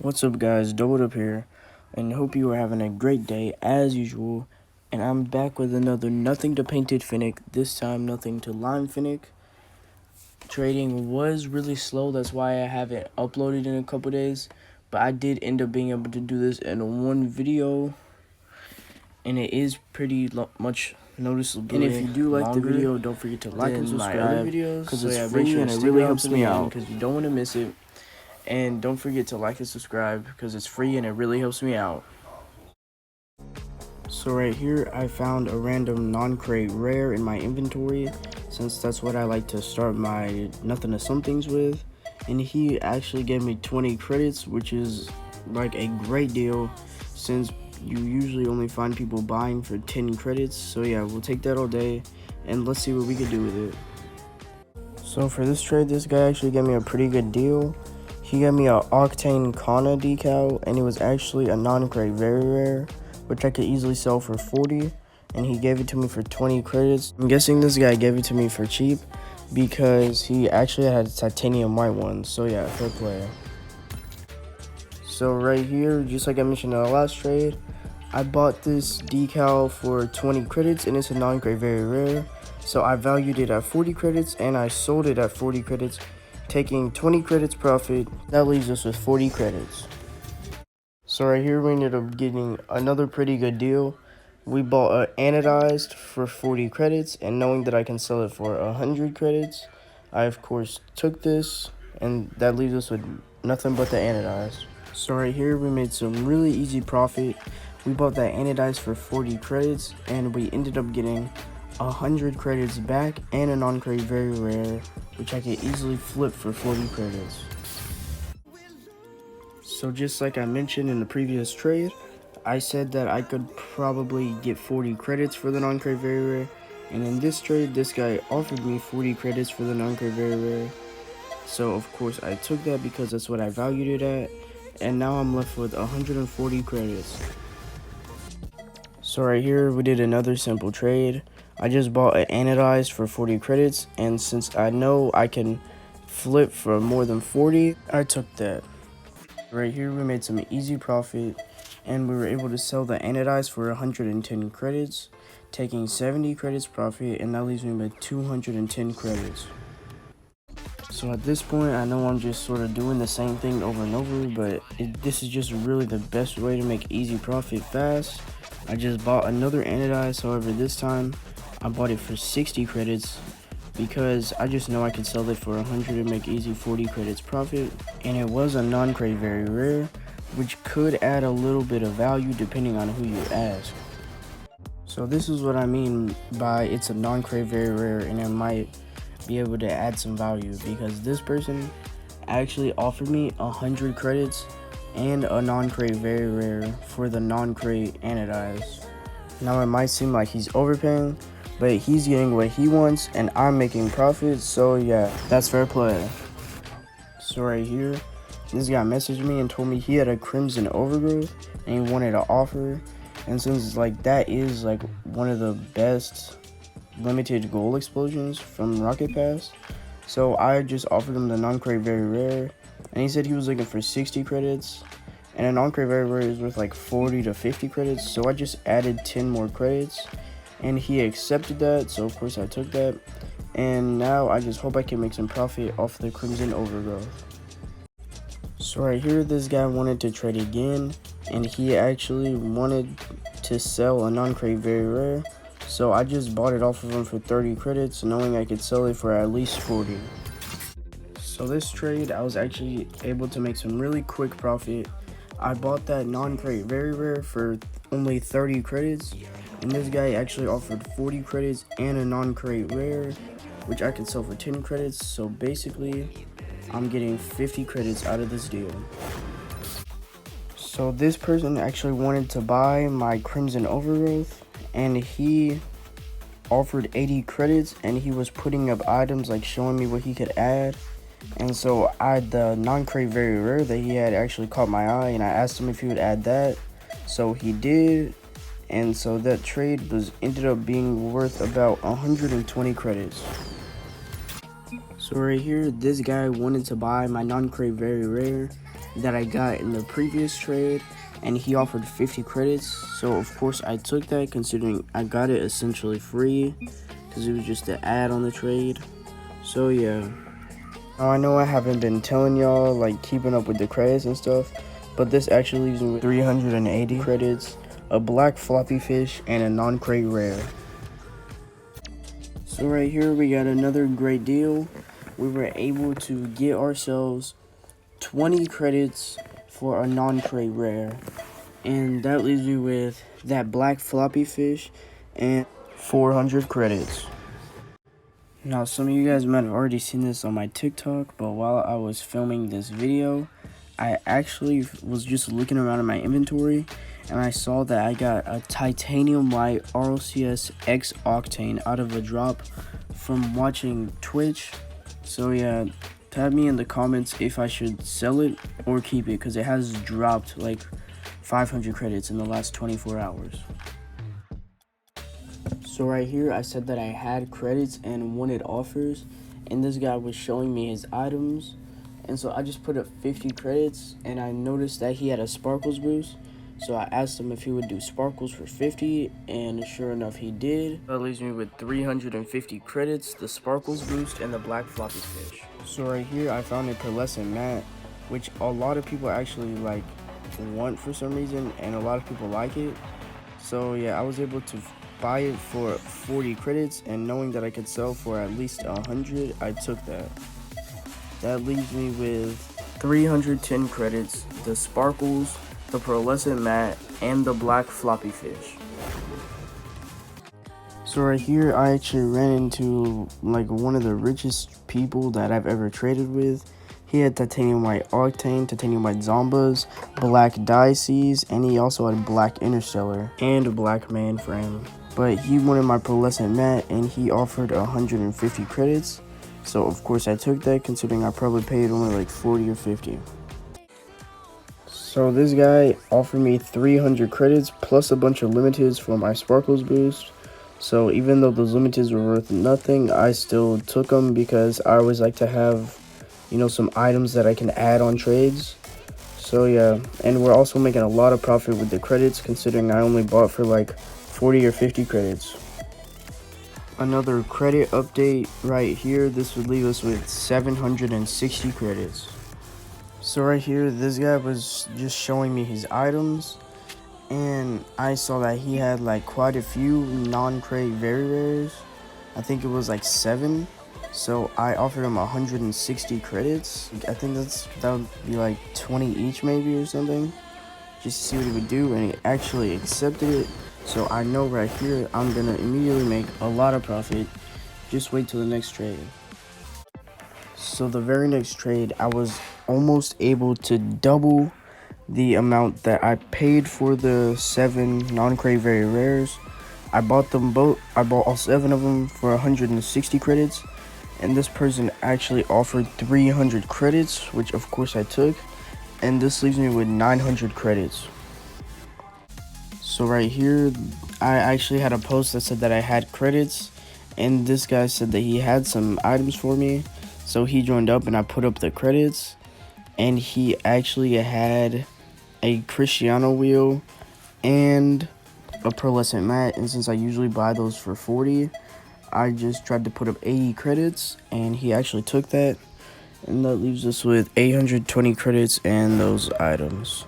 What's up guys, Doubled Up here, and hope you are having a great day as usual. And I'm back with another nothing to painted Fennec, this time nothing to lime Fennec. Trading was really slow, that's why I haven't uploaded in a couple days, but I did end up being able to do this in one video, and it is pretty much noticeable. And if you do like the video, don't forget to like and subscribe, because it's free and it really helps me out, because you don't want to miss it. And don't forget to like and subscribe because it's free and it really helps me out. So right here I found a random non-crate rare in my inventory, since that's what I like to start my nothing to somethings with. And he actually gave me 20 credits, which is like a great deal since you usually only find people buying for 10 credits. So yeah, we'll take that all day and let's see what we can do with it. So for this trade, this guy actually gave me a pretty good deal. He got me a Octane Kana decal, and it was actually a non-crate very rare, which I could easily sell for 40, and he gave it to me for 20 credits. I'm guessing this guy gave it to me for cheap because he actually had a titanium white one, so yeah, fair play. So right here, just like I mentioned in the last trade, I bought this decal for 20 credits, and it's a non-crate very rare, so I valued it at 40 credits, and I sold it at 40 credits. Taking 20 credits profit, that leaves us with 40 credits. So right here we ended up getting another pretty good deal. We bought an anodized for 40 credits, and knowing that I can sell it for 100 credits, I of course took this, and that leaves us with nothing but the anodized. So right here we made some really easy profit. We bought that anodized for 40 credits, and we ended up getting 100 credits back and a non-crate very rare, which I could easily flip for 40 credits. So just like I mentioned in the previous trade, I said that I could probably get 40 credits for the non-crate very rare, and in this trade this guy offered me 40 credits for the non-crate very rare. So of course I took that because that's what I valued it at, and now I'm left with 140 credits. So right here we did another simple trade. I just bought an anodized for 40 credits, and since I know I can flip for more than 40, I took that. Right here we made some easy profit, and we were able to sell the anodized for 110 credits, taking 70 credits profit, and that leaves me with 210 credits. So at this point I know I'm just sort of doing the same thing over and over, but this is just really the best way to make easy profit fast. I just bought another anodized, however this time I bought it for 60 credits because I just know I could sell it for 100 and make easy 40 credits profit. And it was a non-crate very rare, which could add a little bit of value depending on who you ask. So this is what I mean by it's a non-crate very rare, and it might be able to add some value because this person actually offered me 100 credits and a non-crate very rare for the non-crate anodized. Now it might seem like he's overpaying, but he's getting what he wants and I'm making profits, so yeah, that's fair play. So right here, this guy messaged me and told me he had a Crimson Overgrowth and he wanted an offer, and since like that is like one of the best limited gold explosions from Rocket Pass, so I just offered him the non-crate very rare, and he said he was looking for 60 credits, and a non-crate very rare is worth like 40 to 50 credits, so I just added 10 more credits. And he accepted that, so of course I took that, and now I just hope I can make some profit off the Crimson Overgrowth. So right here this guy wanted to trade again, and he actually wanted to sell a non-crate very rare, so I just bought it off of him for 30 credits, knowing I could sell it for at least 40. So this trade I was actually able to make some really quick profit. I bought that non-crate very rare for only 30 credits, and this guy actually offered 40 credits and a non-crate rare, which I could sell for 10 credits, so basically I'm getting 50 credits out of this deal. So this person actually wanted to buy my Crimson Overgrowth, and he offered 80 credits, and he was putting up items like showing me what he could add. And so the non-crate very rare that he had actually caught my eye, and I asked him if he would add that, so he did. And so that trade ended up being worth about 120 credits. So right here, this guy wanted to buy my non-crate very rare, that I got in the previous trade, and he offered 50 credits. So of course I took that, considering I got it essentially free because it was just an ad on the trade. So yeah. Now I know I haven't been telling y'all, like, keeping up with the credits and stuff, but this actually leaves me with 380 credits, a black floppy fish, and a non-crate rare. So right here we got another great deal. We were able to get ourselves 20 credits for a non-crate rare, and that leaves me with that black floppy fish and 400 credits. Now, some of you guys might have already seen this on my TikTok, but while I was filming this video, I actually was just looking around in my inventory, and I saw that I got a titanium white RLCS X Octane out of a drop from watching Twitch. So yeah, tag me in the comments if I should sell it or keep it, because it has dropped like 500 credits in the last 24 hours. So right here, I said that I had credits and wanted offers, and this guy was showing me his items, and so I just put up 50 credits, and I noticed that he had a sparkles boost, so I asked him if he would do sparkles for 50, and sure enough he did. That leaves me with 350 credits, the sparkles boost, and the black floppy fish. So right here, I found a pearlescent matte, which a lot of people actually like want for some reason, and a lot of people like it. So yeah, I was able to buy it for 40 credits, and knowing that I could sell for at least 100, I took that. That leaves me with 310 credits, the sparkles, the pearlescent matte, and the black floppy fish. So right here, I actually ran into like one of the richest people that I've ever traded with. He had titanium white octane, titanium white zombas, black dices, and he also had black interstellar and a black mainframe. But he wanted my pearlescent matte, and he offered 150 credits. So of course I took that, considering I probably paid only like 40 or 50. So this guy offered me 300 credits plus a bunch of limiteds for my sparkles boost. So even though those limiteds were worth nothing, I still took them because I always like to have, you know, some items that I can add on trades. So yeah, and we're also making a lot of profit with the credits, considering I only bought for like 40 or 50 credits. Another credit update right here. This would leave us with 760 credits. So right here, this guy was just showing me his items, and I saw that he had like quite a few non-crate very rares. I think it was like 7. So I offered him 160 credits. I think that would be like 20 each maybe or something, just to see what he would do, and he actually accepted it. So I know right here I'm gonna immediately make a lot of profit. Just wait till the next trade. So the very next trade, I was almost able to double the amount that I paid for the 7 non-crate very rares. I bought them both. I bought all 7 of them for 160 credits, and this person actually offered 300 credits, which of course I took, and this leaves me with 900 credits. So right here, I actually had a post that said that I had credits, and this guy said that he had some items for me, so he joined up and I put up the credits, and he actually had a Cristiano wheel and a pearlescent matte, and since I usually buy those for 40, I just tried to put up 80 credits, and he actually took that, and that leaves us with 820 credits and those items.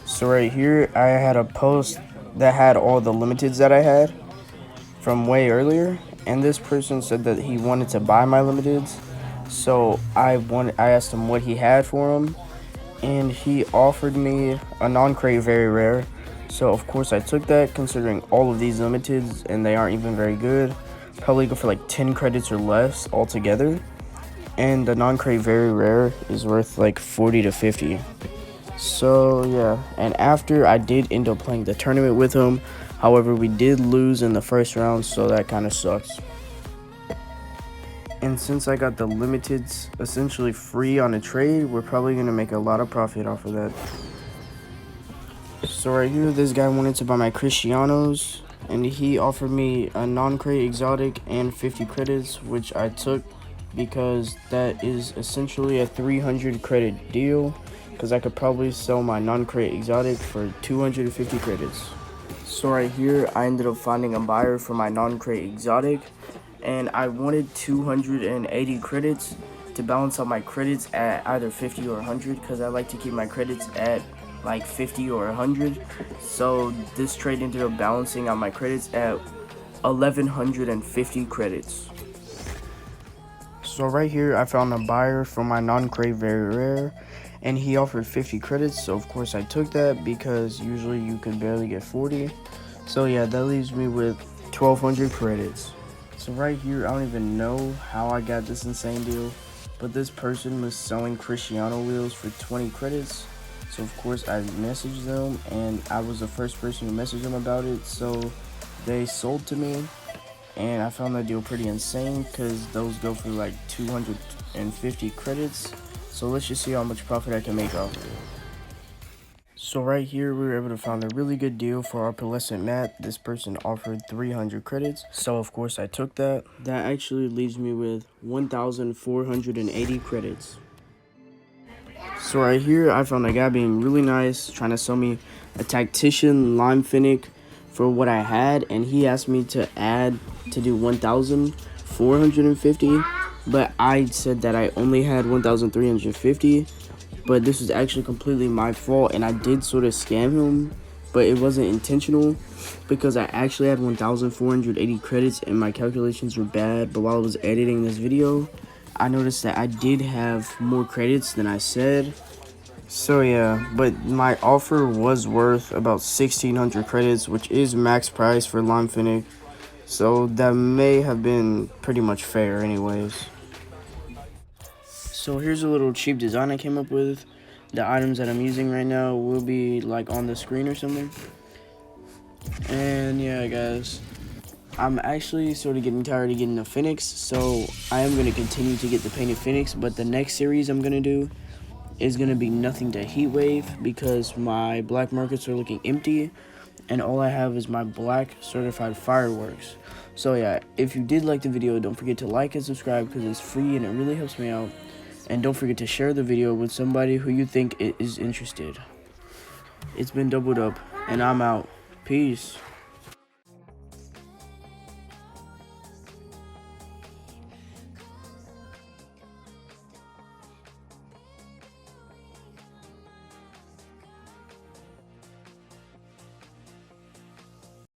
So right here, I had a post that had all the limiteds that I had from way earlier, and this person said that he wanted to buy my limiteds. So I asked him what he had for him, and he offered me a non-crate very rare. So of course I took that, considering all of these limiteds, and they aren't even very good. Probably go for like 10 credits or less altogether. And the non-crate very rare is worth like 40 to 50. So yeah, and after I did end up playing the tournament with him, however we did lose in the first round, so that kind of sucks. And since I got the limiteds essentially free on a trade, we're probably going to make a lot of profit off of that. So right here, this guy wanted to buy my Cristianos, and he offered me a non-crate exotic and 50 credits, which I took because that is essentially a 300 credit deal. because I could probably sell my non-crate exotic for 250 credits. So right here, I ended up finding a buyer for my non-crate exotic, and I wanted 280 credits to balance out my credits at either 50 or 100, because I like to keep my credits at like 50 or 100. So this trade ended up balancing out my credits at 1150 credits. So right here, I found a buyer for my non-crate very rare, and he offered 50 credits, so of course I took that because usually you can barely get 40. So yeah, that leaves me with 1200 credits. So right here, I don't even know how I got this insane deal, but this person was selling Cristiano wheels for 20 credits. So of course I messaged them, and I was the first person to message them about it, so they sold to me. And I found that deal pretty insane because those go for like 250 credits. So let's just see how much profit I can make off of it. So right here, we were able to find a really good deal for our pearlescent mat. This person offered 300 credits. So of course I took that. That actually leaves me with 1,480 credits. So right here, I found a guy being really nice, trying to sell me a Tactition lime Fennec for what I had, and he asked me to do 1,450, but I said that I only had 1,350, but this was actually completely my fault, and I did sort of scam him, but it wasn't intentional because I actually had 1,480 credits and my calculations were bad. But while I was editing this video, I noticed that I did have more credits than I said. So yeah, but my offer was worth about 1,600 credits, which is max price for lime Fennec. So that may have been pretty much fair anyways. So here's a little cheap design I came up with. The items that I'm using right now will be like on the screen or something. And yeah, guys, I'm actually sort of getting tired of getting the Fennecs, so I am going to continue to get the painted Fennecs, but the next series I'm going to do is going to be nothing to heat wave because my black markets are looking empty and all I have is my black certified fireworks. So yeah, if you did like the video, don't forget to like and subscribe because it's free and it really helps me out. And don't forget to share the video with somebody who you think is interested. It's been doubled up and I'm out. Peace.